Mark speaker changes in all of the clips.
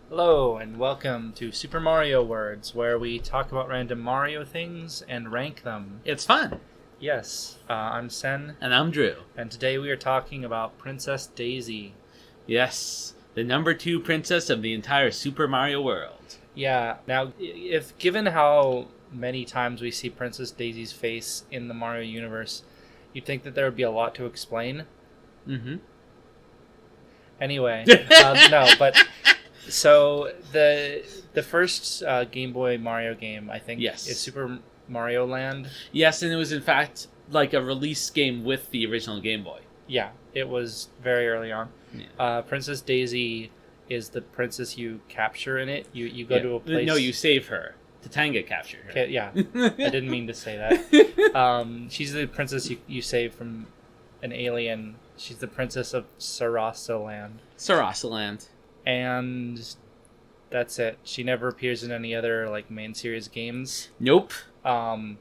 Speaker 1: Hello, and welcome to Super Mario Words, where we talk about random Mario things and rank them.
Speaker 2: It's fun.
Speaker 1: Yes, I'm Sen,
Speaker 2: And I'm Drew.
Speaker 1: and today we are talking about Princess Daisy.
Speaker 2: Yes, the number 2 princess of the entire Super Mario world.
Speaker 1: Yeah, now, if given how many times we see Princess Daisy's face in the Mario universe, you'd think that there would be a lot to explain.
Speaker 2: Mm-hmm.
Speaker 1: Anyway, no, but... So, the first Game Boy Mario game, I think,
Speaker 2: Yes.
Speaker 1: is Super Mario Land.
Speaker 2: Yes, and it was in fact like a release game with the original Game Boy.
Speaker 1: Yeah, it was very early on.
Speaker 2: Yeah.
Speaker 1: Princess Daisy is the princess you capture in it. You go to a place...
Speaker 2: No, you save her. Tatanga captured her.
Speaker 1: Okay, yeah, I didn't mean to say that. She's the princess you save from an alien. She's the princess of Rasaland.
Speaker 2: Rasaland.
Speaker 1: And that's it. She never appears in any other main series games.
Speaker 2: Nope.
Speaker 1: The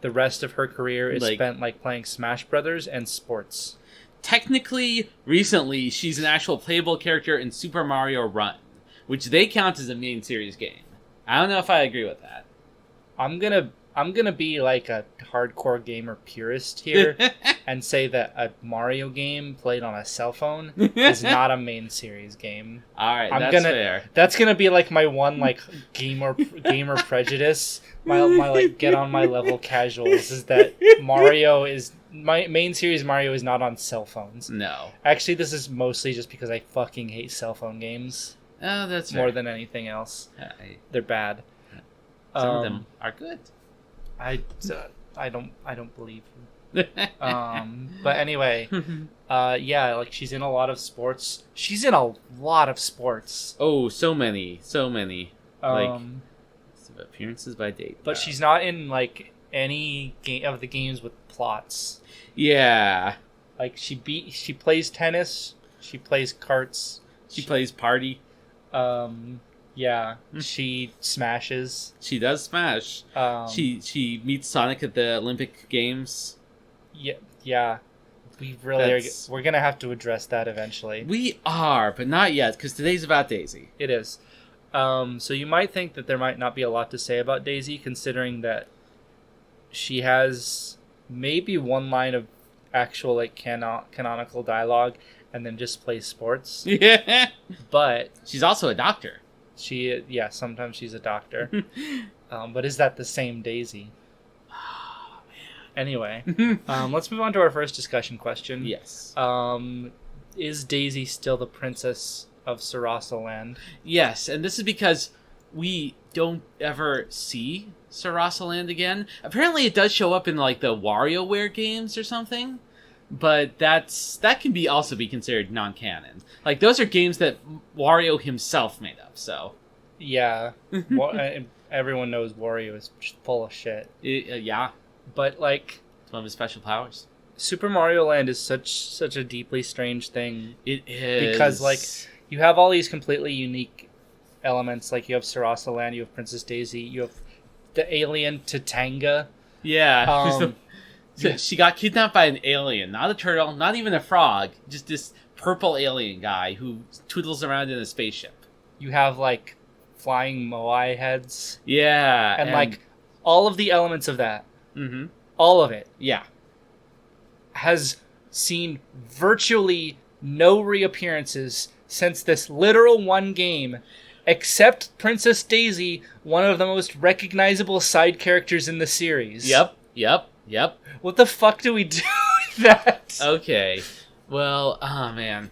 Speaker 1: rest of her career is spent playing Smash Brothers and sports.
Speaker 2: Technically, recently, she's an actual playable character in Super Mario Run, which they count as a main series game. I don't know if I agree with that.
Speaker 1: I'm gonna be like a hardcore gamer purist here and say that a Mario game played on a cell phone is not a main series game.
Speaker 2: All right, that's fair.
Speaker 1: That's gonna be my one gamer prejudice. My get on my level casuals is that Mario is my main series. Mario is not on cell phones.
Speaker 2: No,
Speaker 1: actually, this is mostly just because I fucking hate cell phone games.
Speaker 2: Oh, that's
Speaker 1: more
Speaker 2: fair.
Speaker 1: Than anything else. They're bad.
Speaker 2: Some of them are good.
Speaker 1: I don't believe you. But anyway, yeah, she's in a lot of sports. She's in a lot of sports.
Speaker 2: Oh, so many. Appearances by date.
Speaker 1: But she's not in any of the games with plots.
Speaker 2: Yeah.
Speaker 1: She plays tennis. She plays karts.
Speaker 2: She plays party.
Speaker 1: Yeah, she smashes.
Speaker 2: She does smash. She meets Sonic at the Olympic Games.
Speaker 1: Yeah. We're gonna have to address that eventually.
Speaker 2: We are, but not yet, because today's about Daisy.
Speaker 1: It is. So you might think that there might not be a lot to say about Daisy, considering that she has maybe one line of actual canonical dialogue, and then just plays sports.
Speaker 2: Yeah.
Speaker 1: But
Speaker 2: she's also a doctor.
Speaker 1: Sometimes she's a doctor. But is that the same Daisy?
Speaker 2: Oh, man.
Speaker 1: Anyway, let's move on to our first discussion question.
Speaker 2: Yes.
Speaker 1: Is Daisy still the princess of Rasaland?
Speaker 2: Yes, and this is because we don't ever see Rasaland again. Apparently it does show up in the WarioWare games or something. But that can also be considered non-canon. Those are games that Wario himself made up, so...
Speaker 1: Yeah. Everyone knows Wario is full of shit.
Speaker 2: Yeah.
Speaker 1: But,
Speaker 2: it's one of his special powers.
Speaker 1: Super Mario Land is such a deeply strange thing.
Speaker 2: It is.
Speaker 1: Because, you have all these completely unique elements. You have Rasaland, you have Princess Daisy, you have the alien Tatanga.
Speaker 2: Yeah. She got kidnapped by an alien, not a turtle, not even a frog, just this purple alien guy who twiddles around in a spaceship.
Speaker 1: You have flying moai heads.
Speaker 2: Yeah.
Speaker 1: And all of the elements of that.
Speaker 2: Mm-hmm.
Speaker 1: All of it.
Speaker 2: Yeah.
Speaker 1: Has seen virtually no reappearances since this literal one game, except Princess Daisy, one of the most recognizable side characters in the series.
Speaker 2: Yep.
Speaker 1: What the fuck do we do with that?
Speaker 2: Okay. Well, man.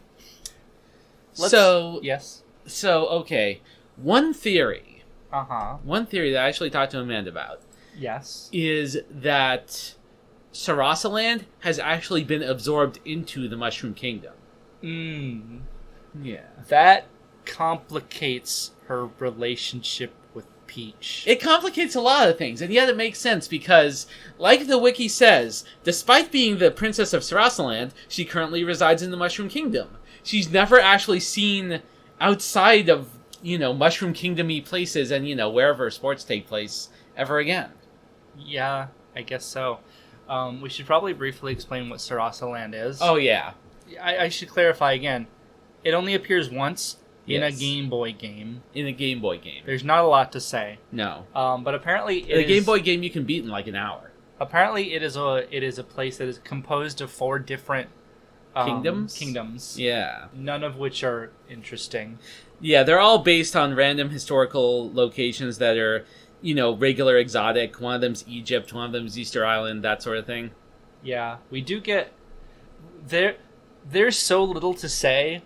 Speaker 1: Yes.
Speaker 2: So, okay. One theory.
Speaker 1: Uh-huh.
Speaker 2: One theory that I actually talked to Amanda about.
Speaker 1: Yes.
Speaker 2: Is that Rasaland has actually been absorbed into the Mushroom Kingdom. Yeah.
Speaker 1: That complicates her relationship with Peach.
Speaker 2: It complicates a lot of things, and yet it makes sense because, like the wiki says, despite being the princess of Rasaland, she currently resides in the Mushroom Kingdom. She's never actually seen outside of, Mushroom Kingdom-y places and, wherever sports take place ever again.
Speaker 1: Yeah, I guess so. We should probably briefly explain what Rasaland is.
Speaker 2: Oh, yeah.
Speaker 1: I should clarify again. It only appears once, in a
Speaker 2: Yes.
Speaker 1: Game Boy game.
Speaker 2: In a Game Boy game.
Speaker 1: There's not a lot to say.
Speaker 2: No.
Speaker 1: But apparently
Speaker 2: In a Game Boy game you can beat in like an hour.
Speaker 1: Apparently it is a place that is composed of 4 different kingdoms.
Speaker 2: Yeah.
Speaker 1: None of which are interesting.
Speaker 2: Yeah, they're all based on random historical locations that are, regular exotic. One of them's Egypt, one of them's Easter Island, that sort of thing.
Speaker 1: Yeah, we do get there's so little to say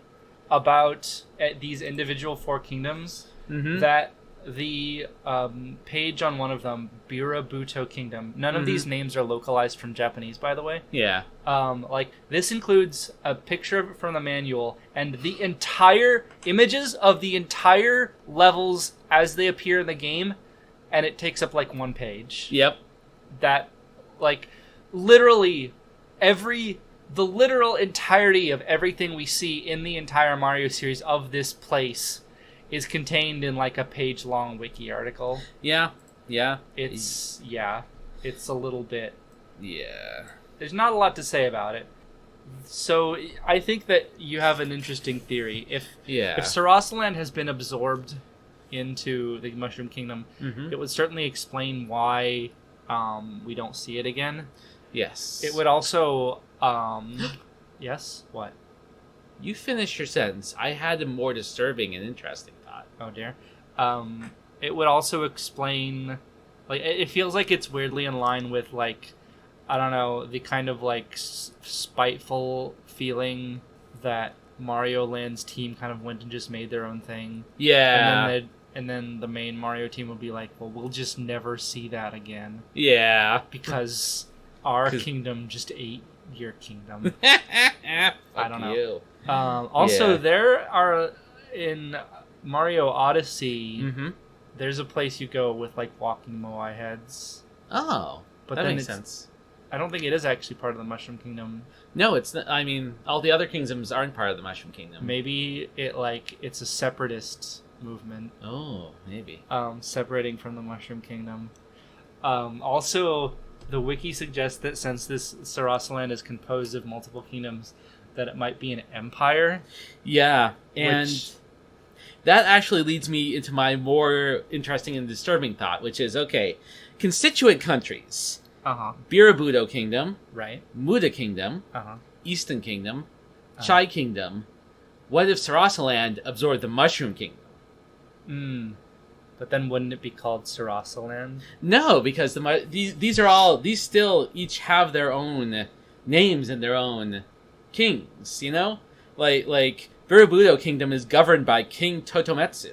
Speaker 1: about these individual 4 kingdoms that the page on one of them, Birabuto Kingdom, none of these names are localized from Japanese, by the way.
Speaker 2: Yeah.
Speaker 1: This includes a picture of it from the manual and the entire images of the entire levels as they appear in the game, and it takes up like 1 page.
Speaker 2: Yep.
Speaker 1: That, literally the literal entirety of everything we see in the entire Mario series of this place is contained in like a page-long wiki article.
Speaker 2: Yeah.
Speaker 1: It's a little bit...
Speaker 2: Yeah.
Speaker 1: There's not a lot to say about it. So I think that you have an interesting theory. If Rasaland has been absorbed into the Mushroom Kingdom, it would certainly explain why we don't see it again.
Speaker 2: Yes.
Speaker 1: It would also... Yes? What?
Speaker 2: You finished your sentence. I had a more disturbing and interesting thought.
Speaker 1: Oh, dear. It would also explain... it feels like it's weirdly in line with, I don't know, the kind of, spiteful feeling that Mario Land's team kind of went and just made their own thing.
Speaker 2: Yeah.
Speaker 1: And then the main Mario team would be like, well, we'll just never see that again.
Speaker 2: Yeah.
Speaker 1: Because our kingdom just ate your kingdom. I don't know. Also, there are, in Mario Odyssey, there's a place you go with, walking Moai heads.
Speaker 2: Oh, but that makes sense.
Speaker 1: I don't think it is actually part of the Mushroom Kingdom.
Speaker 2: No, it's not. I mean, all the other kingdoms aren't part of the Mushroom Kingdom.
Speaker 1: Maybe it's a separatist movement.
Speaker 2: Oh, maybe.
Speaker 1: Separating from the Mushroom Kingdom. Also, the wiki suggests that since this Rasaland is composed of multiple kingdoms, that it might be an empire.
Speaker 2: Yeah, and that actually leads me into my more interesting and disturbing thought, which is, constituent countries. Birabudo Kingdom.
Speaker 1: Right.
Speaker 2: Muda Kingdom. Eastern Kingdom. Chai Kingdom. What if Rasaland absorbed the Mushroom Kingdom?
Speaker 1: But then wouldn't it be called Rasaland? No,
Speaker 2: because these still each have their own names and their own kings, Like Birabudo Kingdom is governed by King Totometsu,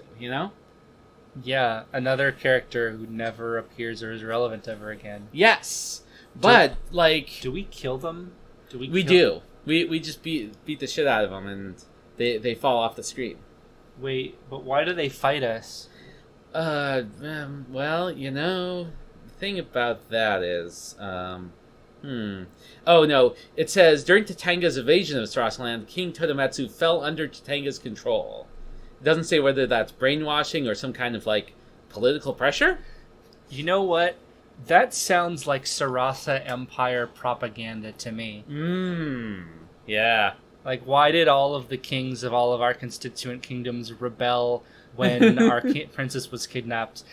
Speaker 1: Yeah, another character who never appears or is relevant ever again.
Speaker 2: Yes. But
Speaker 1: do we kill them?
Speaker 2: We do. We just beat the shit out of them and they fall off the screen.
Speaker 1: Wait, but why do they fight us?
Speaker 2: Well, the thing about that is, Oh, no. It says, during Tatanga's invasion of Rasaland, King Totometsu fell under Tatanga's control. It doesn't say whether that's brainwashing or some kind of, political pressure.
Speaker 1: You know what? That sounds like Sarasa Empire propaganda to me.
Speaker 2: Yeah.
Speaker 1: Why did all of the kings of all of our constituent kingdoms rebel when our princess was kidnapped?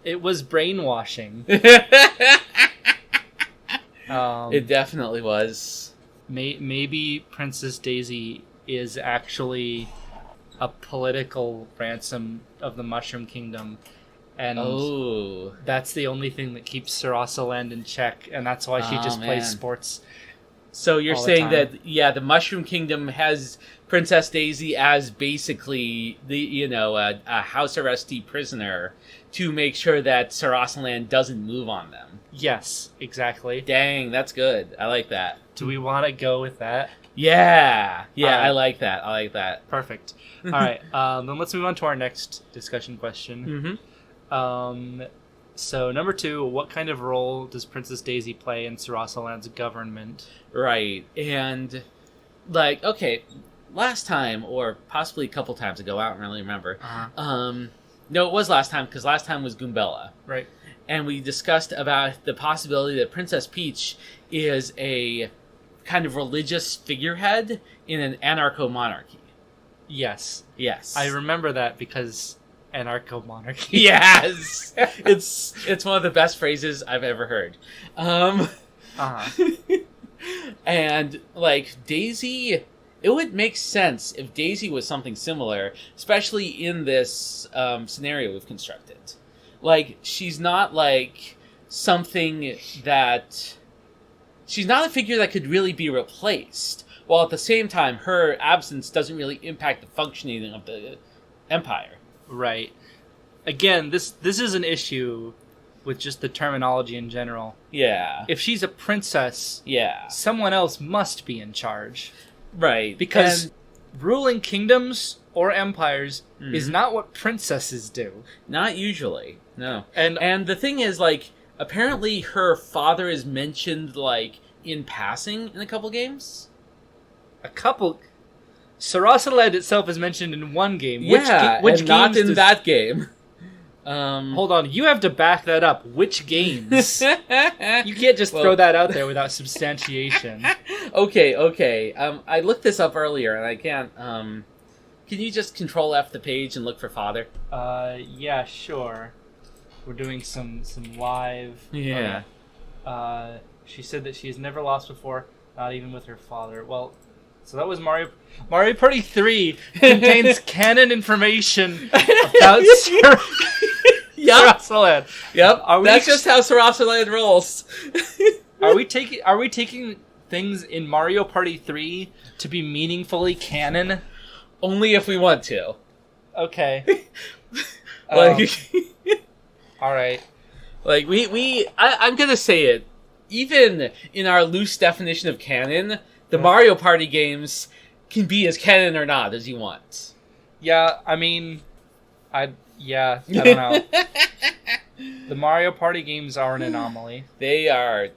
Speaker 1: It was brainwashing.
Speaker 2: It definitely was.
Speaker 1: Maybe Princess Daisy is actually a political ransom of the Mushroom Kingdom, and that's the only thing that keeps Rasaland in check, and that's why she just plays sports.
Speaker 2: So you're saying that the Mushroom Kingdom has Princess Daisy as basically a house arrestee prisoner to make sure that Rasaland doesn't move on them.
Speaker 1: Yes, exactly.
Speaker 2: Dang, that's good. I like that.
Speaker 1: Do we want to go with that?
Speaker 2: Yeah, I like that.
Speaker 1: Perfect. All right, then let's move on to our next discussion question. So, number 2, what kind of role does Princess Daisy play in Rasaland's government?
Speaker 2: Right, and, last time, or possibly a couple times ago, I don't really remember. No, it was last time, because last time was Goombella.
Speaker 1: Right.
Speaker 2: And we discussed about the possibility that Princess Peach is a kind of religious figurehead in an anarcho-monarchy.
Speaker 1: Yes.
Speaker 2: Yes.
Speaker 1: I remember that because anarcho-monarchy.
Speaker 2: Yes! It's one of the best phrases I've ever heard.
Speaker 1: Uh-huh.
Speaker 2: And, like, Daisy... It would make sense if Daisy was something similar, especially in this scenario we've constructed. Like, she's not, like, something that... She's not a figure that could really be replaced, while at the same time, her absence doesn't really impact the functioning of the Empire.
Speaker 1: Right. Again, this is an issue with just the terminology in general.
Speaker 2: Yeah.
Speaker 1: If she's a princess,
Speaker 2: Yeah.
Speaker 1: someone else must be in charge.
Speaker 2: Right.
Speaker 1: Because ruling kingdoms or empires is not what princesses do.
Speaker 2: Not usually, no.
Speaker 1: And
Speaker 2: the thing is, like, apparently her father is mentioned, like, in passing in a couple games.
Speaker 1: a couple... Rasaland itself is mentioned in one game.
Speaker 2: Yeah,
Speaker 1: which
Speaker 2: and not
Speaker 1: games
Speaker 2: in that game.
Speaker 1: Hold on, you have to back that up. Which games? You can't just throw that out there without substantiation.
Speaker 2: Okay. I looked this up earlier, and I can't... Can you just Control F the page and look for father?
Speaker 1: Yeah, sure. We're doing some live...
Speaker 2: Yeah.
Speaker 1: She said that she has never lost before, not even with her father. Well, so that was Mario Party 3 contains canon information about Rasaland.
Speaker 2: Yep. That's just how Rasaland rolls.
Speaker 1: Are we taking things in Mario Party 3 to be meaningfully canon?
Speaker 2: Only if we want to.
Speaker 1: Okay.
Speaker 2: All
Speaker 1: right.
Speaker 2: Like I'm gonna say it. Even in our loose definition of canon, the Mario Party games can be as canon or not as you want.
Speaker 1: Yeah, I mean, I don't know. The Mario Party games are an anomaly.
Speaker 2: They're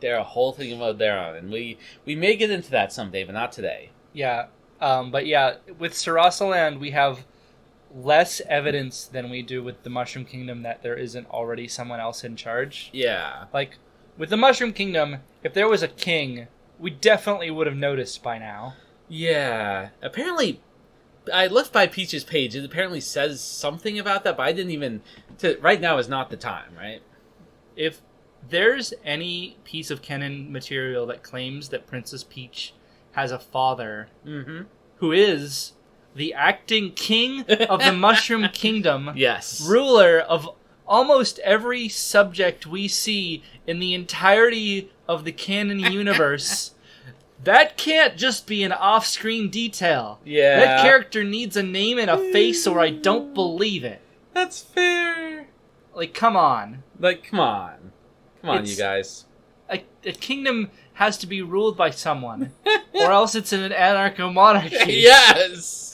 Speaker 2: a whole thing about their own, and we may get into that someday, but not today.
Speaker 1: Yeah, but yeah, with Rasaland, we have less evidence than we do with the Mushroom Kingdom that there isn't already someone else in charge.
Speaker 2: Yeah.
Speaker 1: Like, with the Mushroom Kingdom, if there was a king, we definitely would have noticed by now.
Speaker 2: Yeah. Apparently, I looked by Peach's page. It apparently says something about that, but I didn't even... right now is not the time, right?
Speaker 1: If there's any piece of canon material that claims that Princess Peach has a father who is the acting king of the Mushroom Kingdom,
Speaker 2: yes,
Speaker 1: ruler of almost every subject we see in the entirety of the canon universe, that can't just be an off-screen detail.
Speaker 2: Yeah.
Speaker 1: That character needs a name and a face or I don't believe it.
Speaker 2: That's fair.
Speaker 1: Like, come on.
Speaker 2: Come on, you guys.
Speaker 1: A kingdom has to be ruled by someone, or else it's an anarcho-monarchy.
Speaker 2: Yes!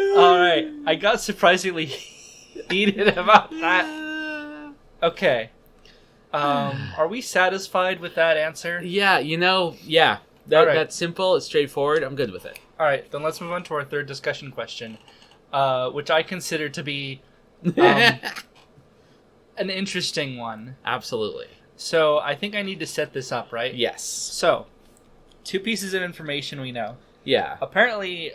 Speaker 1: Alright, I got surprisingly heated about that. Okay. Are we satisfied with that answer?
Speaker 2: Yeah, yeah. That's simple, it's straightforward, I'm good with it.
Speaker 1: Alright, then let's move on to our third discussion question, which I consider to be an interesting one.
Speaker 2: Absolutely.
Speaker 1: So, I think I need to set this up, right?
Speaker 2: Yes.
Speaker 1: So, two pieces of information we know.
Speaker 2: Yeah.
Speaker 1: Apparently,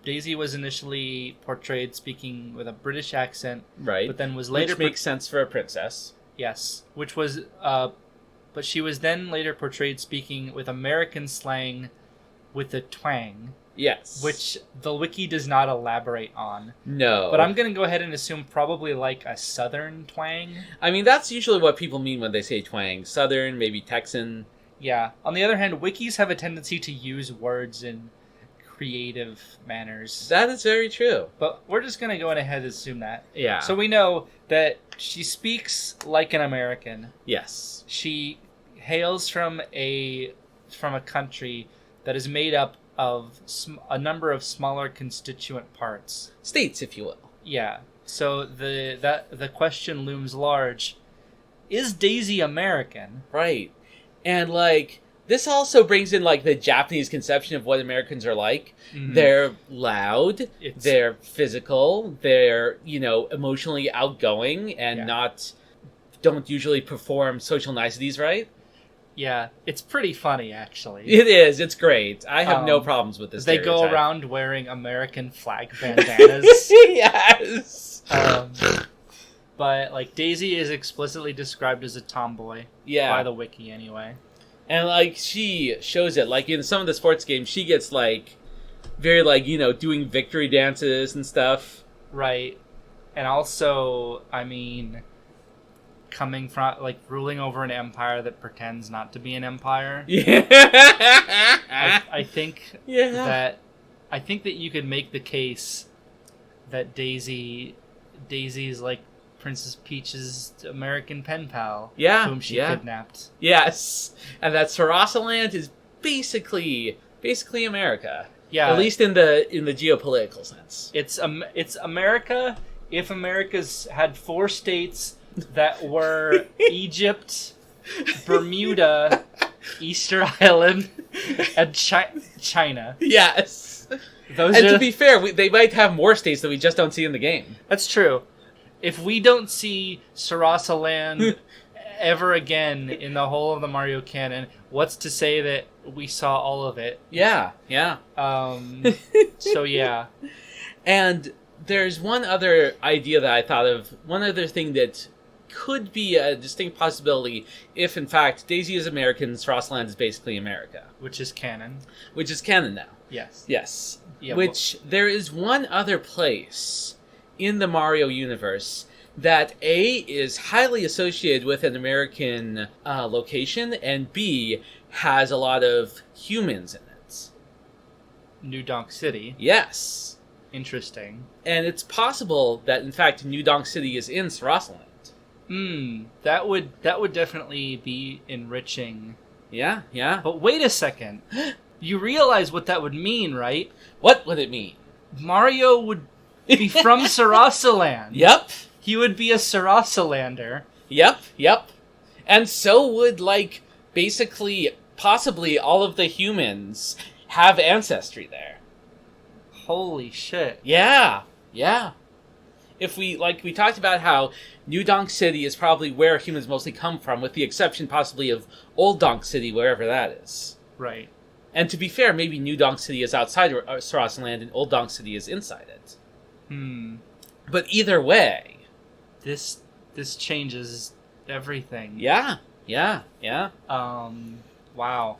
Speaker 1: Daisy was initially portrayed speaking with a British accent.
Speaker 2: Right.
Speaker 1: But then was later...
Speaker 2: Which makes sense for a princess.
Speaker 1: Yes. Which was... but she was then later portrayed speaking with American slang with a twang.
Speaker 2: Yes.
Speaker 1: Which the wiki does not elaborate on.
Speaker 2: No.
Speaker 1: But I'm going to go ahead and assume probably like a southern twang.
Speaker 2: I mean, that's usually what people mean when they say twang. Southern, maybe Texan.
Speaker 1: Yeah. On the other hand, wikis have a tendency to use words in creative manners.
Speaker 2: That is very true.
Speaker 1: But we're just going to go ahead and assume that.
Speaker 2: Yeah.
Speaker 1: So we know that she speaks like an American.
Speaker 2: Yes.
Speaker 1: She hails from a country that is made up of a number of smaller constituent parts.
Speaker 2: States, if you will.
Speaker 1: Yeah. So the question looms large. Is Daisy American?
Speaker 2: Right. And, like, this also brings in, like, the Japanese conception of what Americans are like. Mm-hmm. They're loud, they're physical, they're, emotionally outgoing, and don't usually perform social niceties right.
Speaker 1: Yeah, it's pretty funny, actually.
Speaker 2: It is. It's great. I have no problems with this.
Speaker 1: They go
Speaker 2: stereotype.
Speaker 1: around wearing American flag bandanas.
Speaker 2: Yes.
Speaker 1: But like Daisy is explicitly described as a tomboy.
Speaker 2: Yeah.
Speaker 1: By the wiki, anyway.
Speaker 2: And like she shows it. Like in some of the sports games, she gets like very like doing victory dances and stuff.
Speaker 1: Right. And also, I mean, coming from like ruling over an empire that pretends not to be an empire.
Speaker 2: Yeah.
Speaker 1: I think
Speaker 2: Yeah.
Speaker 1: I think that you could make the case that Daisy's like Princess Peach's American pen pal, whom she kidnapped.
Speaker 2: Yes, and that Rasaland is basically America.
Speaker 1: Yeah,
Speaker 2: at least in the geopolitical sense.
Speaker 1: It's America if America's had 4 states that were Egypt, Bermuda, Easter Island, and China.
Speaker 2: Yes. To be fair, they might have more states that we just don't see in the game.
Speaker 1: That's true. If we don't see Rasaland ever again in the whole of the Mario canon, what's to say that we saw all of it?
Speaker 2: Yeah.
Speaker 1: So yeah.
Speaker 2: And there's one other idea that I thought of, one other thing that could be a distinct possibility if, in fact, Daisy is American, Rasaland is basically America.
Speaker 1: Which is canon.
Speaker 2: Which is canon now.
Speaker 1: Yes.
Speaker 2: Yes.
Speaker 1: Yeah,
Speaker 2: there is one other place in the Mario universe that A, is highly associated with an American location, and B, has a lot of humans in it.
Speaker 1: New Donk City.
Speaker 2: Yes.
Speaker 1: Interesting.
Speaker 2: And it's possible that, in fact, New Donk City is in Rasaland.
Speaker 1: That would definitely be enriching.
Speaker 2: Yeah.
Speaker 1: But wait a second. You realize what that would mean, right?
Speaker 2: What would it mean?
Speaker 1: Mario would be from Rasaland.
Speaker 2: Yep.
Speaker 1: He would be a Rasalander.
Speaker 2: Yep. And so would, like, basically, possibly all of the humans have ancestry there.
Speaker 1: Holy shit.
Speaker 2: Yeah. If we talked about how New Donk City is probably where humans mostly come from, with the exception possibly of Old Donk City, wherever that is.
Speaker 1: Right.
Speaker 2: And to be fair, maybe New Donk City is outside Rasaland and Old Donk City is inside it. But either way,
Speaker 1: this changes everything.
Speaker 2: Yeah.
Speaker 1: Wow.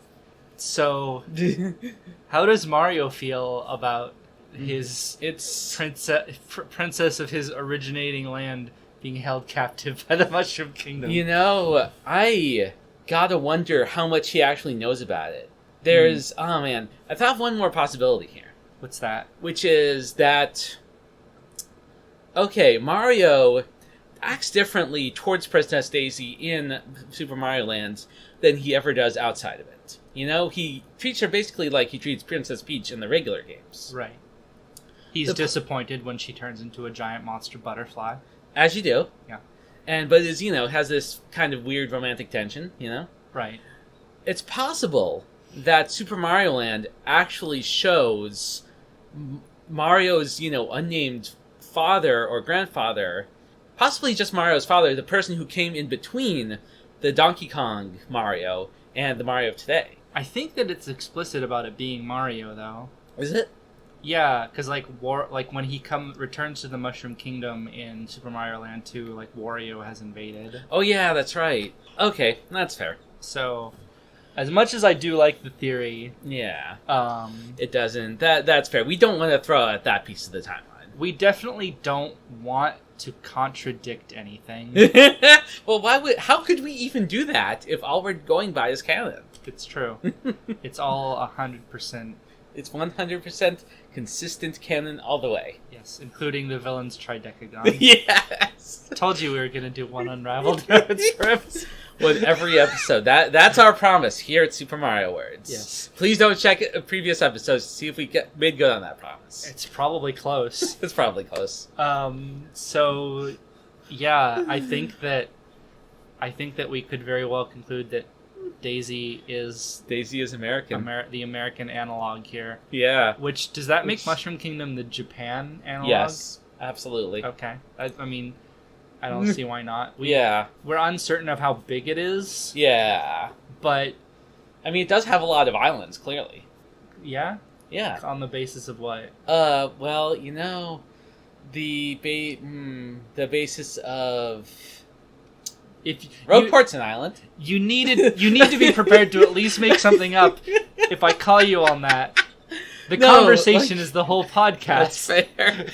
Speaker 1: So, how does Mario feel about his princess of his originating land being held captive by the Mushroom Kingdom?
Speaker 2: I gotta wonder how much he actually knows about it. There's, I thought of one more possibility here.
Speaker 1: What's that?
Speaker 2: Which is that, okay, Mario acts differently towards Princess Daisy in Super Mario Land than he ever does outside of it. He treats her basically like he treats Princess Peach in the regular games.
Speaker 1: Right. He's disappointed when she turns into a giant monster butterfly.
Speaker 2: As you do.
Speaker 1: Yeah.
Speaker 2: But is, has this kind of weird romantic tension,
Speaker 1: Right.
Speaker 2: It's possible that Super Mario Land actually shows Mario's, unnamed father or grandfather, possibly just Mario's father, the person who came in between the Donkey Kong Mario and the Mario of today.
Speaker 1: I think that it's explicit about it being Mario, though.
Speaker 2: Is it?
Speaker 1: Yeah, because when he returns to the Mushroom Kingdom in Super Mario Land 2, like Wario has invaded.
Speaker 2: Oh yeah, that's right. Okay, that's fair.
Speaker 1: So, as much as I do like the theory,
Speaker 2: yeah, it doesn't. That's fair. We don't want to throw out that piece of the timeline.
Speaker 1: We definitely don't want to contradict anything.
Speaker 2: Well, how could we even do that if all we're going by is canon?
Speaker 1: It's true. It's all 100%.
Speaker 2: It's 100% consistent canon all the way.
Speaker 1: Yes, including the villain's tridecagon.
Speaker 2: Yes!
Speaker 1: Told you we were going to do one unraveled script.
Speaker 2: With every episode. That's our promise here at Super Mario Words.
Speaker 1: Yes.
Speaker 2: Please don't check previous episodes to see if we made good on that promise.
Speaker 1: It's probably close.
Speaker 2: It's probably close.
Speaker 1: So, yeah, I think that we could very well conclude that Daisy is
Speaker 2: American.
Speaker 1: The American analog here.
Speaker 2: Yeah.
Speaker 1: Does that make Mushroom Kingdom the Japan analog?
Speaker 2: Yes, absolutely.
Speaker 1: Okay. I mean, I don't see why not.
Speaker 2: Yeah.
Speaker 1: We're uncertain of how big it is.
Speaker 2: Yeah.
Speaker 1: But...
Speaker 2: I mean, it does have a lot of islands, clearly.
Speaker 1: Yeah?
Speaker 2: Yeah.
Speaker 1: On the basis of what?
Speaker 2: Well, the basis of... Rogueport's an island.
Speaker 1: You need to be prepared to at least make something up if I call you on that. The conversation is the whole podcast.
Speaker 2: That's fair.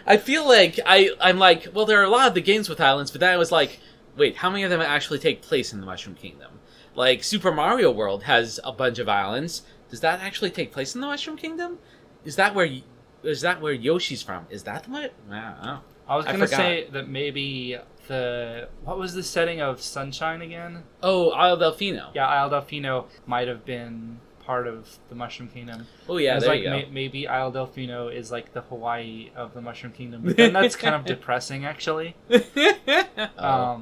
Speaker 2: I feel like I'm like, well, there are a lot of the games with islands, but then I was like, wait, how many of them actually take place in the Mushroom Kingdom? Like, Super Mario World has a bunch of islands. Does that actually take place in the Mushroom Kingdom? Is that where Yoshi's from? Is that the what? I don't know.
Speaker 1: I was gonna say that maybe what was the setting of Sunshine again?
Speaker 2: Oh, Isle Delfino.
Speaker 1: Yeah, Isle Delfino might have been part of the Mushroom Kingdom.
Speaker 2: Oh yeah, there you go.
Speaker 1: Maybe Isle Delfino is like the Hawaii of the Mushroom Kingdom. But then that's kind of depressing, actually.
Speaker 2: I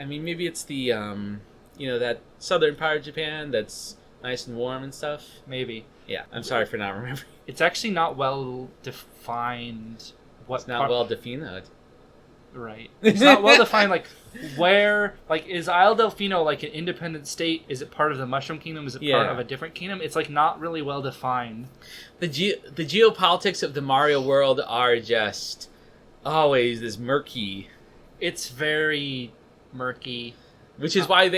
Speaker 2: mean, maybe it's the that southern part of Japan that's nice and warm and stuff.
Speaker 1: Maybe.
Speaker 2: Yeah, I'm sorry for not remembering.
Speaker 1: It's actually not well defined.
Speaker 2: It's not well defined.
Speaker 1: Right. It's not well defined, like, where... Like, is Isle Delfino, like, an independent state? Is it part of the Mushroom Kingdom? Is it part of a different kingdom? It's, like, not really well defined.
Speaker 2: The geopolitics of the Mario world are just always this murky.
Speaker 1: It's very murky.
Speaker 2: Which is why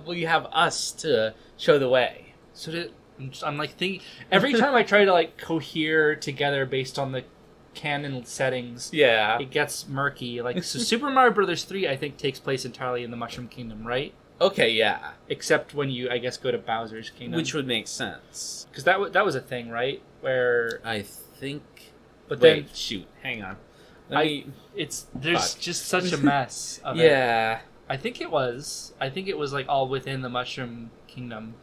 Speaker 2: we have us to show the way.
Speaker 1: So I'm like thinking... Every time I try to, like, cohere together based on the canon settings, it gets murky. Like, so Super Mario Brothers 3, I think, takes place entirely in the Mushroom Kingdom, right?
Speaker 2: Okay, yeah.
Speaker 1: Except when you, I guess, go to Bowser's Kingdom,
Speaker 2: which would make sense
Speaker 1: because that was a thing, right? Where
Speaker 2: I think.
Speaker 1: But then,
Speaker 2: shoot, hang on.
Speaker 1: There's just such a mess. Of
Speaker 2: it.
Speaker 1: I think it was like all within the Mushroom Kingdom,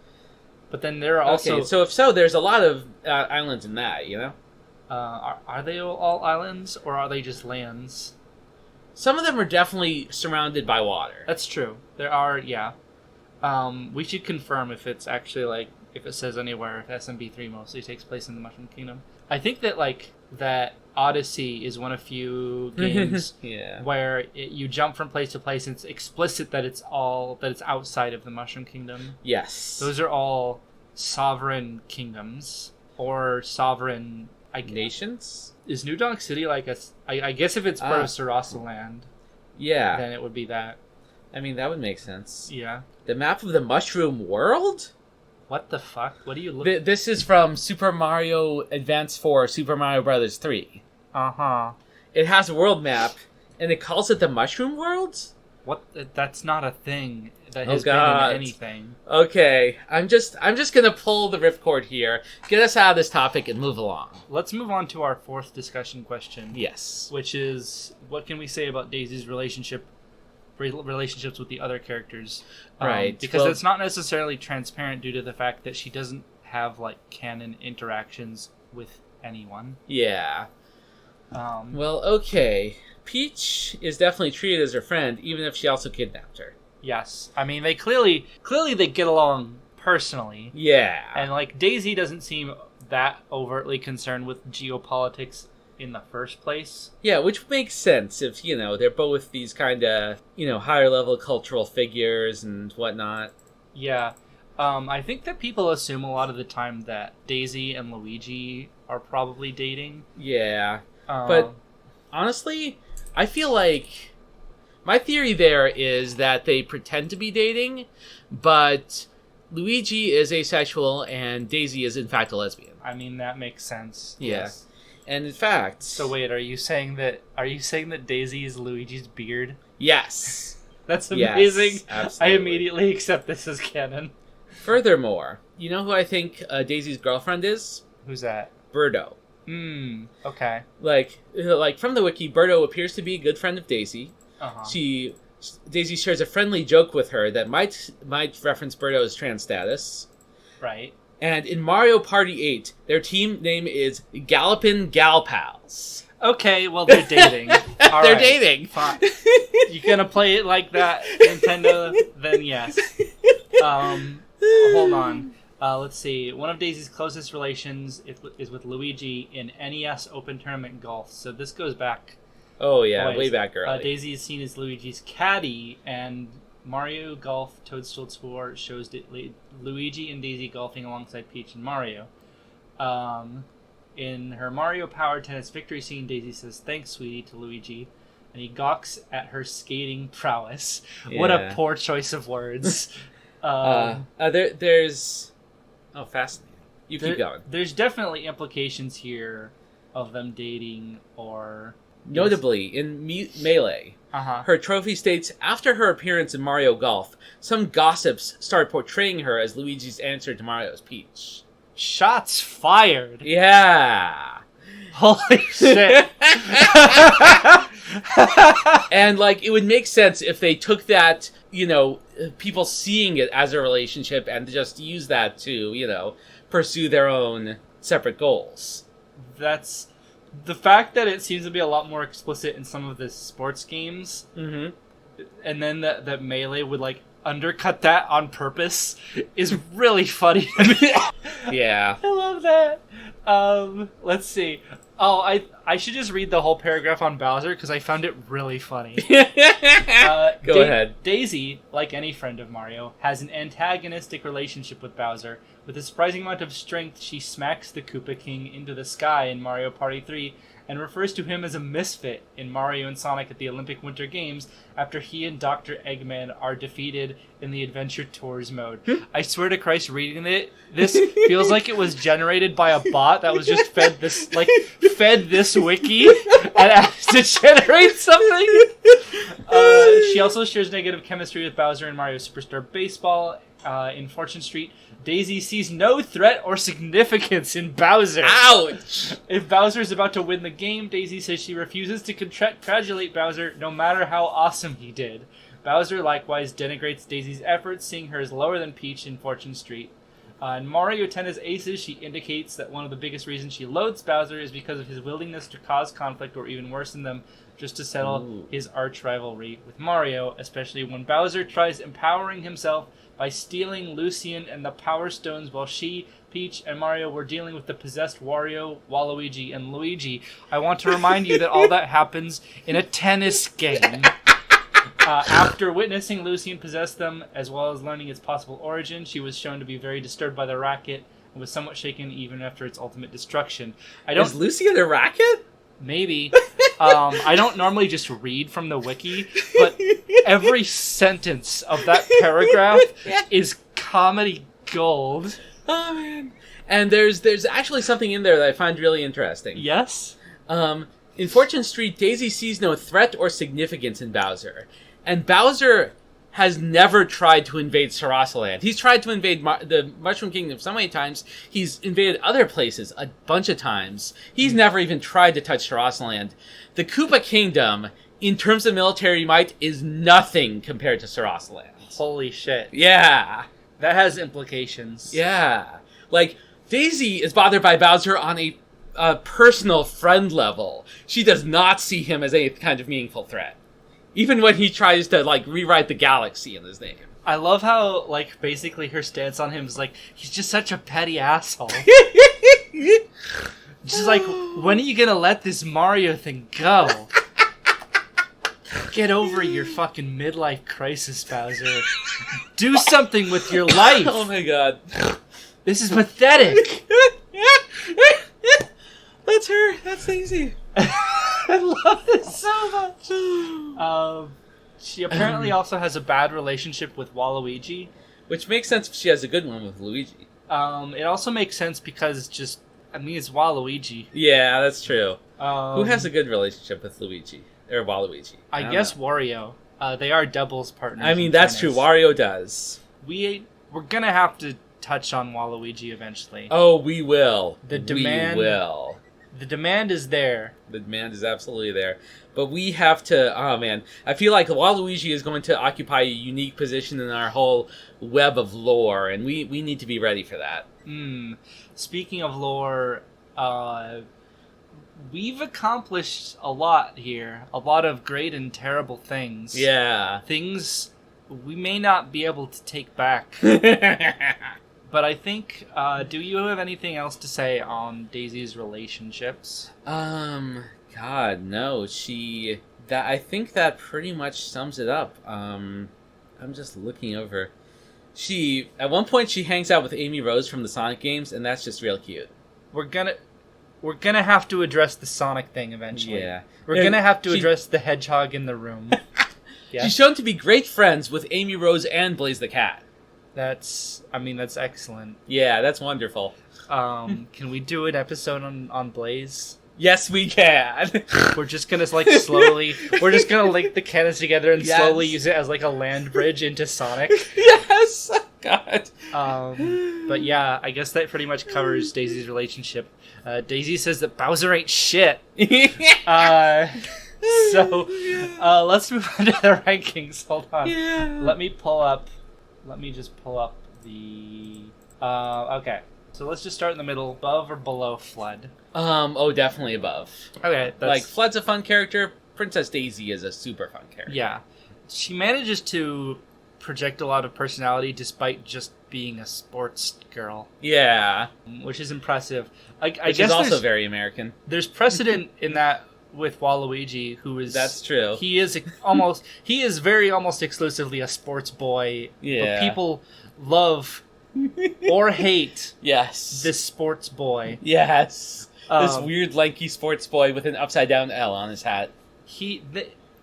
Speaker 1: but then there are also.
Speaker 2: Okay, so if so, there's a lot of islands in that,
Speaker 1: Are they all islands, or are they just lands?
Speaker 2: Some of them are definitely surrounded by water.
Speaker 1: That's true. There are, yeah. We should confirm if it's actually, like, if it says anywhere if SMB3 mostly takes place in the Mushroom Kingdom. I think that, like, that Odyssey is one of few games where you jump from place to place and it's explicit that it's outside of the Mushroom Kingdom.
Speaker 2: Yes.
Speaker 1: Those are all sovereign kingdoms, or sovereign...
Speaker 2: nations?
Speaker 1: Is New Donk City like a... I guess if it's part of Rasaland, then it would be that.
Speaker 2: I mean, that would make sense.
Speaker 1: Yeah.
Speaker 2: The map of the Mushroom World?
Speaker 1: What the fuck? What are you looking...
Speaker 2: This is from Super Mario Advance 4, Super Mario Brothers 3.
Speaker 1: Uh-huh.
Speaker 2: It has a world map, and it calls it the Mushroom World?
Speaker 1: What? That's not a thing that has been in anything.
Speaker 2: Okay, I'm just gonna pull the ripcord here, get us out of this topic, and move along.
Speaker 1: Let's move on to our fourth discussion question.
Speaker 2: Yes,
Speaker 1: which is, what can we say about Daisy's relationships with the other characters?
Speaker 2: Right,
Speaker 1: because it's not necessarily transparent due to the fact that she doesn't have like canon interactions with anyone.
Speaker 2: Yeah. Well, okay. Peach is definitely treated as her friend, even if she also kidnapped her.
Speaker 1: Yes. I mean, they clearly they get along personally.
Speaker 2: Yeah.
Speaker 1: And, like, Daisy doesn't seem that overtly concerned with geopolitics in the first place.
Speaker 2: Yeah, which makes sense if, they're both these kind of, higher-level cultural figures and whatnot.
Speaker 1: Yeah. I think that people assume a lot of the time that Daisy and Luigi are probably dating.
Speaker 2: Yeah. But, honestly... I feel like my theory there is that they pretend to be dating, but Luigi is asexual and Daisy is in fact a lesbian.
Speaker 1: I mean, that makes sense.
Speaker 2: Yeah.
Speaker 1: Yes.
Speaker 2: And in fact...
Speaker 1: So wait, are you saying that Daisy is Luigi's beard?
Speaker 2: Yes.
Speaker 1: That's amazing.
Speaker 2: Yes, absolutely.
Speaker 1: I immediately accept this as canon.
Speaker 2: Furthermore, you know who I think Daisy's girlfriend is?
Speaker 1: Who's that?
Speaker 2: Birdo.
Speaker 1: Okay.
Speaker 2: Like from the wiki, Birdo appears to be a good friend of Daisy.
Speaker 1: Uh-huh.
Speaker 2: Daisy shares a friendly joke with her that might reference Birdo's trans status.
Speaker 1: Right.
Speaker 2: And in Mario Party 8, their team name is Gallopin' Gal Pals.
Speaker 1: Okay, well, they're dating.
Speaker 2: They're dating.
Speaker 1: Fine. You gonna play it like that, Nintendo? Then yes. Hold on. Let's see. One of Daisy's closest relations is with Luigi in NES Open Tournament Golf. So this goes back
Speaker 2: Oh yeah,
Speaker 1: Boys.
Speaker 2: way back early.
Speaker 1: Daisy is seen as Luigi's caddy, and Mario Golf Toadstool Tour shows Luigi and Daisy golfing alongside Peach and Mario. In her Mario Power Tennis victory scene, Daisy says, "Thanks, sweetie," to Luigi, and he gawks at her skating prowess. Yeah. What a poor choice of words.
Speaker 2: There's... Oh, fascinating. You keep going.
Speaker 1: There's definitely implications here of them dating or...
Speaker 2: Notably, in Melee, her trophy states, after her appearance in Mario Golf, some gossips start portraying her as Luigi's answer to Mario's Peach.
Speaker 1: Shots fired.
Speaker 2: Yeah.
Speaker 1: Holy shit.
Speaker 2: And, like, it would make sense if they took that, you know, people seeing it as a relationship and just use that to, you know, pursue their own separate goals.
Speaker 1: That's... The fact that it seems to be a lot more explicit in some of the sports games, and then that Melee would, like, undercut that on purpose is really funny to me.
Speaker 2: Yeah.
Speaker 1: I love that. Let's see. Oh, I should just read the whole paragraph on Bowser because I found it really funny.
Speaker 2: Go ahead.
Speaker 1: Daisy, like any friend of Mario, has an antagonistic relationship with Bowser. With a surprising amount of strength, she smacks the Koopa King into the sky in Mario Party 3 and refers to him as a misfit in Mario and Sonic at the Olympic Winter Games after he and Dr. Eggman are defeated in the Adventure Tours mode. I swear to Christ, reading it, this feels like it was generated by a bot that was just fed this wiki and asked to generate something. She also shares negative chemistry with Bowser in Mario Superstar Baseball. In Fortune Street, Daisy sees no threat or significance in Bowser.
Speaker 2: Ouch!
Speaker 1: If Bowser is about to win the game, Daisy says she refuses to congratulate Bowser no matter how awesome he did. Bowser likewise denigrates Daisy's efforts, seeing her as lower than Peach in Fortune Street. In Mario Tennis Aces, she indicates that one of the biggest reasons she loathes Bowser is because of his willingness to cause conflict or even worsen them just to settle his arch rivalry with Mario, especially when Bowser tries empowering himself by stealing Lucian and the Power Stones while she, Peach, and Mario were dealing with the possessed Wario, Waluigi, and Luigi. I want to remind you that all that happens in a tennis game. After witnessing Lucian possess them, as well as learning its possible origin, she was shown to be very disturbed by the racket and was somewhat shaken even after its ultimate destruction.
Speaker 2: Is Lucian a racket?
Speaker 1: Maybe. I don't normally just read from the wiki, but every sentence of that paragraph is comedy gold.
Speaker 2: Oh, man. And there's actually something in there that I find really interesting.
Speaker 1: Yes?
Speaker 2: In Fortune Street, Daisy sees no threat or significance in Bowser. And Bowser has never tried to invade Rasaland. He's tried to invade the Mushroom Kingdom so many times. He's invaded other places a bunch of times. He's never even tried to touch Rasaland. The Koopa Kingdom, in terms of military might, is nothing compared to Rasaland.
Speaker 1: Holy shit.
Speaker 2: Yeah.
Speaker 1: That has implications.
Speaker 2: Yeah. Like, Daisy is bothered by Bowser on a personal friend level. She does not see him as any kind of meaningful threat. Even when he tries to, like, rewrite the galaxy in his name.
Speaker 1: I love how, like, basically her stance on him is like, he's just such a petty asshole. Just like, when are you gonna let this Mario thing go? Get over your fucking midlife crisis, Bowser. Do something with your life.
Speaker 2: Oh my god.
Speaker 1: This is pathetic.
Speaker 2: That's her. That's Daisy.
Speaker 1: I love this so much. She apparently also has a bad relationship with Waluigi.
Speaker 2: Which makes sense if she has a good one with Luigi.
Speaker 1: It also makes sense because it's Waluigi.
Speaker 2: Yeah, that's true. Who has a good relationship with Luigi? Or Waluigi?
Speaker 1: I guess know. Wario. They are doubles partners.
Speaker 2: I mean, that's true. Wario does.
Speaker 1: We're gonna have to touch on Waluigi eventually.
Speaker 2: Oh, we will.
Speaker 1: We will. The demand is there.
Speaker 2: The demand is absolutely there. But we have to... Oh, man. I feel like Waluigi is going to occupy a unique position in our whole web of lore, and we need to be ready for that.
Speaker 1: Speaking of lore, we've accomplished a lot here. A lot of great and terrible things.
Speaker 2: Yeah.
Speaker 1: Things we may not be able to take back. But I think, do you have anything else to say on Daisy's relationships?
Speaker 2: God, no. I think that pretty much sums it up. I'm just looking over. At one point, she hangs out with Amy Rose from the Sonic games, and that's just real cute.
Speaker 1: We're gonna have to address the Sonic thing eventually.
Speaker 2: Yeah.
Speaker 1: We're gonna have to address the hedgehog in the room. Yeah.
Speaker 2: She's shown to be great friends with Amy Rose and Blaze the Cat.
Speaker 1: That's excellent.
Speaker 2: Yeah, that's wonderful.
Speaker 1: Can we do an episode on Blaze?
Speaker 2: Yes, we can.
Speaker 1: We're just gonna slowly. We're just gonna link the cannons together and slowly use it as a land bridge into Sonic.
Speaker 2: Yes, God.
Speaker 1: But yeah, I guess that pretty much covers Daisy's relationship. Daisy says that Bowser ain't shit. So let's move on to the rankings. Hold on.
Speaker 2: Yeah.
Speaker 1: Let me just pull up the. Okay. So let's just start in the middle. Above or below Flood?
Speaker 2: Definitely above.
Speaker 1: Okay,
Speaker 2: Flood's a fun character. Princess Daisy is a super fun character.
Speaker 1: Yeah, she manages to project a lot of personality despite just being a sports girl.
Speaker 2: Yeah,
Speaker 1: which is impressive. I
Speaker 2: which
Speaker 1: guess
Speaker 2: is also very American.
Speaker 1: There's precedent in that with Waluigi, who is
Speaker 2: that's true.
Speaker 1: He is almost exclusively a sports boy.
Speaker 2: Yeah,
Speaker 1: but people love or hate this sports boy.
Speaker 2: Yes. This weird lanky sports boy with an upside down L on his hat.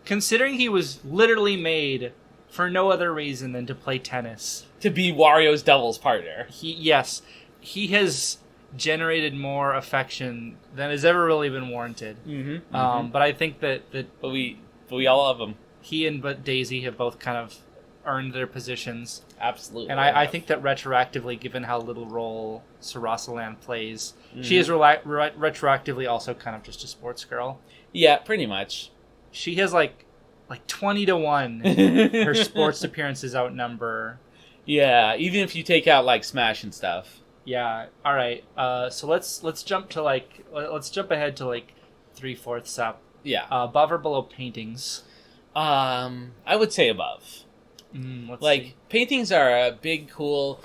Speaker 1: Considering he was literally made for no other reason than to play tennis.
Speaker 2: To be Wario's doubles partner.
Speaker 1: He has generated more affection than has ever really been warranted.
Speaker 2: Mm-hmm.
Speaker 1: But I think that
Speaker 2: But we all love him.
Speaker 1: He and Daisy have both kind of earned their positions.
Speaker 2: Absolutely.
Speaker 1: And I think that retroactively, given how little role Rasaland plays, she is retroactively also kind of just a sports girl.
Speaker 2: Yeah, pretty much.
Speaker 1: She has like 20-1. Her sports appearances outnumber.
Speaker 2: Yeah, even if you take out Smash and stuff.
Speaker 1: Yeah. All right. So let's jump to let's jump ahead to 3/4 up.
Speaker 2: Yeah.
Speaker 1: Above or below paintings?
Speaker 2: I would say above.
Speaker 1: Let's see.
Speaker 2: Paintings are a big, cool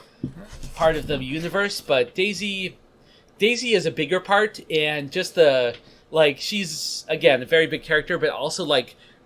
Speaker 2: part of the universe, but Daisy is a bigger part, and just she's, again, a very big character, but also,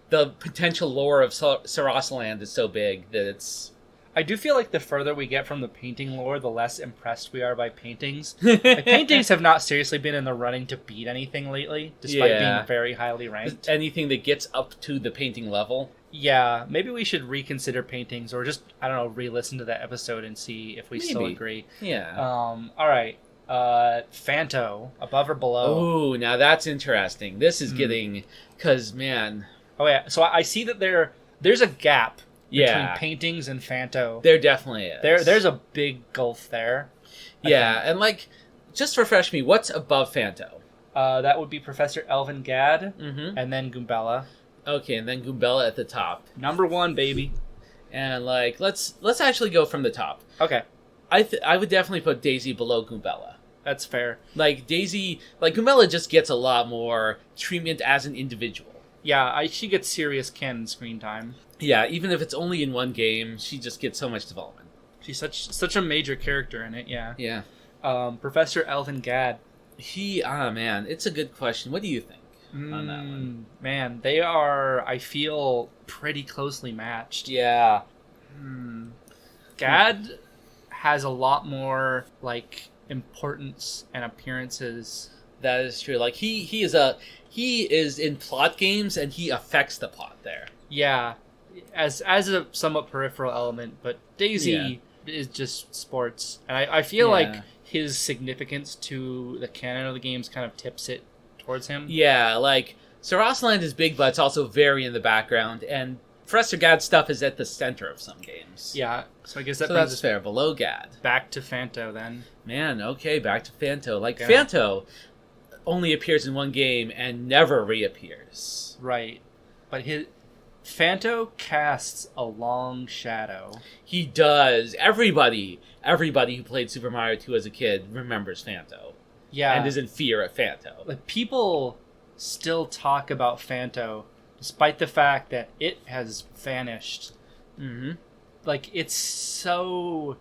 Speaker 2: the potential lore of Rasaland is so big that it's...
Speaker 1: I do feel like the further we get from the painting lore, the less impressed we are by paintings. Paintings have not seriously been in the running to beat anything lately, despite being very highly ranked.
Speaker 2: Anything that gets up to the painting level.
Speaker 1: Yeah, maybe we should reconsider paintings, or just, I don't know, re-listen to that episode and see if we still agree.
Speaker 2: Yeah.
Speaker 1: All right. Fanto, above or below?
Speaker 2: Ooh, now that's interesting. This is getting... Because, man...
Speaker 1: Oh, yeah. So I see that there's a gap between paintings and Fanto.
Speaker 2: There definitely is.
Speaker 1: There's a big gulf there.
Speaker 2: Yeah, and just refresh me, what's above Fanto?
Speaker 1: That would be Professor Elvin Gadd,
Speaker 2: Mm-hmm.
Speaker 1: and then Goombella.
Speaker 2: Okay, and then Goombella at the top.
Speaker 1: Number 1, baby.
Speaker 2: And let's actually go from the top.
Speaker 1: Okay.
Speaker 2: I would definitely put Daisy below Goombella.
Speaker 1: That's fair.
Speaker 2: Daisy, Goombella just gets a lot more treatment as an individual.
Speaker 1: Yeah, she gets serious canon screen time.
Speaker 2: Yeah, even if it's only in one game, she just gets so much development.
Speaker 1: She's such a major character in it, yeah.
Speaker 2: Yeah.
Speaker 1: Professor Elvin Gadd.
Speaker 2: Man, it's a good question. What do you think on that one?
Speaker 1: Man, they are, I feel, pretty closely matched.
Speaker 2: Yeah.
Speaker 1: Gadd has a lot more, importance and appearances.
Speaker 2: That is true. He is in plot games, and he affects the plot there.
Speaker 1: Yeah, as a somewhat peripheral element, but Daisy is just sports, and I feel like his significance to the canon of the games kind of tips it towards him.
Speaker 2: Yeah, Rasaland is big, but it's also very in the background, and Professor Gadd's stuff is at the center of some games.
Speaker 1: Yeah, so I guess that brings us
Speaker 2: fair. Below Gadd.
Speaker 1: Back to Fanto, then.
Speaker 2: Man, okay, back to Fanto. Fanto only appears in one game and never reappears.
Speaker 1: Right. But Fanto casts a long shadow.
Speaker 2: He does. Everybody who played Super Mario 2 as a kid remembers Fanto.
Speaker 1: Yeah.
Speaker 2: And is in fear of Fanto.
Speaker 1: People still talk about Fanto, despite the fact that it has vanished.
Speaker 2: Mm-hmm.
Speaker 1: It's so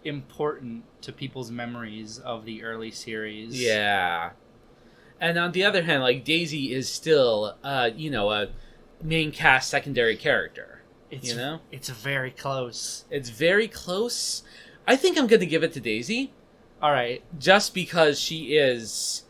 Speaker 1: important to people's memories of the early series.
Speaker 2: Yeah. And on the other hand, like, Daisy is still, a main cast secondary character.
Speaker 1: It's very close.
Speaker 2: It's very close. I think I'm going to give it to Daisy.
Speaker 1: All right.
Speaker 2: Just because she is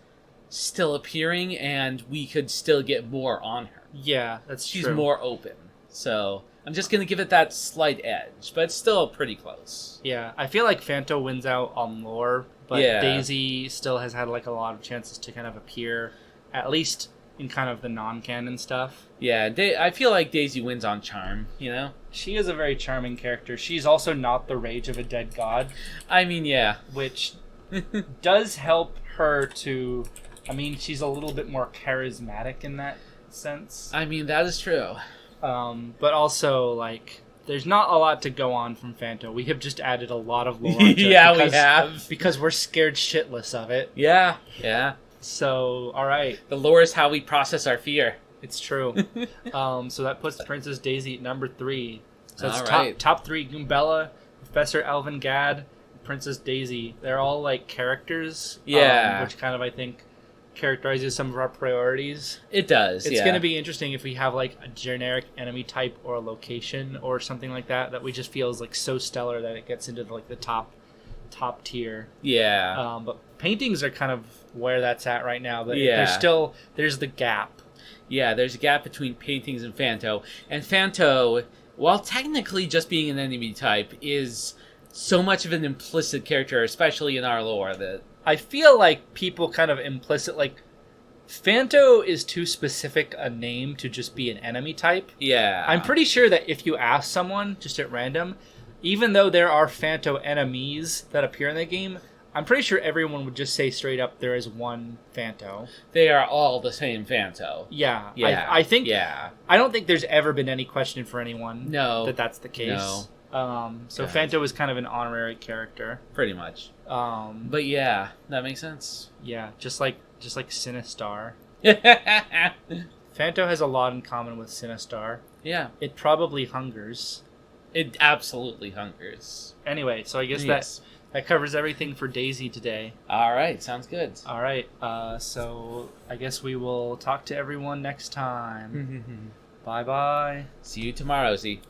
Speaker 2: still appearing and we could still get more on her.
Speaker 1: Yeah, that's
Speaker 2: She's
Speaker 1: true.
Speaker 2: more open. So I'm just going to give it that slight edge, but it's still pretty close.
Speaker 1: Yeah, I feel like Phanto wins out on lore, but Daisy still has had like a lot of chances to kind of appear, at least in kind of the non-canon stuff.
Speaker 2: Yeah, I feel like Daisy wins on charm,
Speaker 1: She is a very charming character. She's also not the rage of a dead god.
Speaker 2: I mean, yeah.
Speaker 1: Which does help her to... I mean, she's a little bit more charismatic in that sense.
Speaker 2: I mean, that is true.
Speaker 1: But also, like, there's not a lot to go on from Phanto. We have just added a lot of lore onto
Speaker 2: yeah,
Speaker 1: it
Speaker 2: we have.
Speaker 1: Because we're scared shitless of it.
Speaker 2: Yeah.
Speaker 1: So, alright.
Speaker 2: The lore is how we process our fear.
Speaker 1: It's true. So that puts Princess Daisy at number 3. So that's
Speaker 2: right.
Speaker 1: top 3. Goombella, Professor Elvin Gad, Princess Daisy. They're all, like, characters.
Speaker 2: Yeah.
Speaker 1: Which kind of, I think, characterizes some of our priorities.
Speaker 2: It does.
Speaker 1: It's going to be interesting if we have like a generic enemy type or a location or something like that we just feel is like so stellar that it gets into like the top tier.
Speaker 2: Yeah.
Speaker 1: But paintings are kind of where that's at right now. But there's the gap.
Speaker 2: Yeah, there's a gap between paintings and Phanto. And Phanto, while technically just being an enemy type, is so much of an implicit character, especially in our lore, that
Speaker 1: I feel like people kind of implicit, like, Phanto is too specific a name to just be an enemy type.
Speaker 2: Yeah.
Speaker 1: I'm pretty sure that if you ask someone, just at random, even though there are Phanto enemies that appear in the game, I'm pretty sure everyone would just say straight up there is one Phanto.
Speaker 2: They are all the same Phanto.
Speaker 1: Yeah.
Speaker 2: Yeah.
Speaker 1: I think...
Speaker 2: Yeah.
Speaker 1: I don't think there's ever been any question for anyone that that's the case.
Speaker 2: No.
Speaker 1: So Phanto is kind of an honorary character.
Speaker 2: Pretty much. But yeah, that makes sense.
Speaker 1: Yeah, just like Sinistar. Phanto has a lot in common with Sinistar.
Speaker 2: Yeah.
Speaker 1: It probably hungers.
Speaker 2: It absolutely hungers.
Speaker 1: Anyway, so I guess that covers everything for Daisy today.
Speaker 2: All right, sounds good.
Speaker 1: All right, so I guess we will talk to everyone next time. Bye-bye.
Speaker 2: See you tomorrow, Z.